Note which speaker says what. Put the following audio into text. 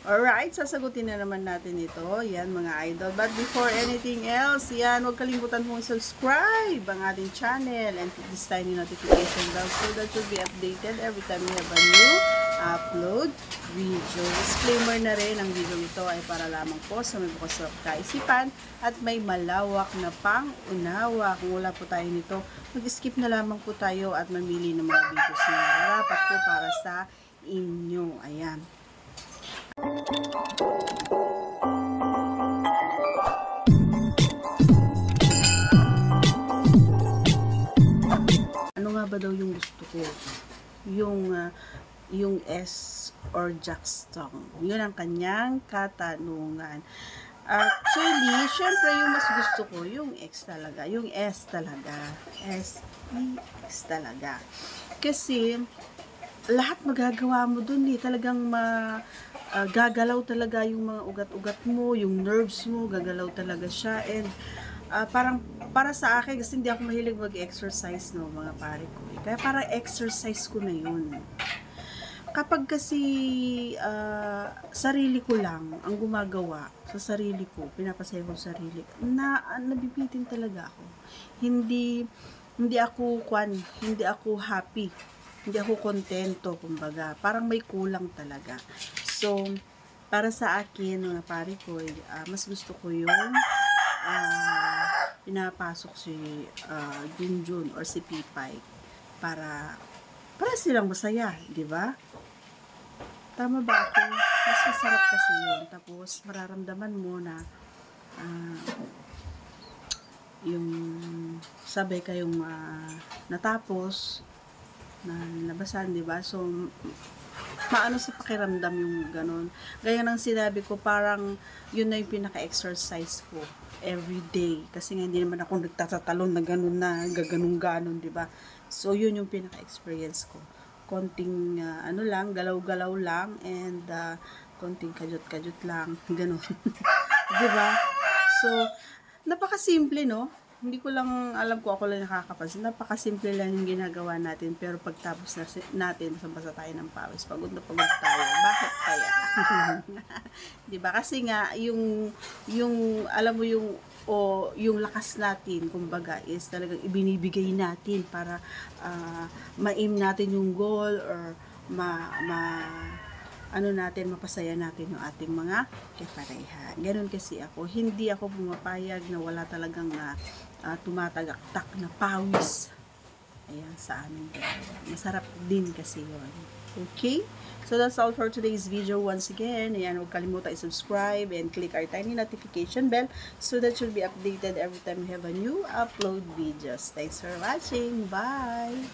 Speaker 1: Alright, sasagutin na naman natin ito. Yan mga idol. But before anything else, yan, huwag kalimutan mong subscribe ang ating channel and hit this tiny notification bell so that you'll be updated every time we have a new upload video. Disclaimer na rin, ang video ito ay para lamang po sa may bukas na kaisipan at may malawak na pang-unawa. Kung wala po tayo nito, mag-skip na lamang po tayo at mamili ng mga videos na rapat po para sa inyo. Ayan. Ano nga ba daw yung gusto ko? Yung S or Jackstone. Yun ang kanyang katanungan. Actually, syempre yung mas gusto ko, yung X talaga. Yung S talaga. S-E-X talaga. Kasi, lahat magagawa mo dun eh. Talagang gagalaw talaga yung mga ugat-ugat mo, yung nerves mo, gagalaw talaga siya. And parang para sa akin, kasi hindi ako mahilig mag-exercise, no, mga pare ko. Kaya parang exercise ko na yun. Kapag kasi sarili ko lang ang gumagawa sa sarili ko, pinapasaya ko sa sarili, nabibitin talaga ako. Hindi ako happy. Hindi ako kontento, kumbaga. Parang may kulang talaga. So, para sa akin, mga pare ko, mas gusto ko yung pinapasok si Junjun or si Pipay para silang masaya, di ba? Tama ba ako? Mas masarap kasi yun. Tapos, mararamdaman mo na yung sabay kayong natapos na nabasan, di ba? So, paano sa pakiramdam yung ganun? Gaya ng sinabi ko, parang yun na yung pinaka-exercise ko every day. Kasi nga hindi naman ako nagtatatalon na ganun na, gaganong-ganon, di ba? So, yun yung pinaka-experience ko. Konting, galaw-galaw lang, and konting kajut-kajut lang, ganun. Di ba? So, napakasimple, no? Hindi ko lang alam kung ako lang nakakapansin. Napakasimple lang yung ginagawa natin. Pero pagtapos natin, basa tayo ng pawis. Pagod na pagod tayo. Bakit kaya? Diba? Kasi nga, alam mo yung lakas natin, kumbaga, is talagang ibinibigay natin para ma-aim natin yung goal or mapasaya natin yung ating mga kapareha. Ganun kasi ako. Hindi ako pumapayag na wala talagang tumatagaktak na pawis. Ayan, sa amin. Masarap din kasi yun. Okay? So, that's all for today's video. Once again, ayan, huwag kalimutan i-subscribe and click our tiny notification bell so that you'll be updated every time we have a new upload videos. Thanks for watching. Bye!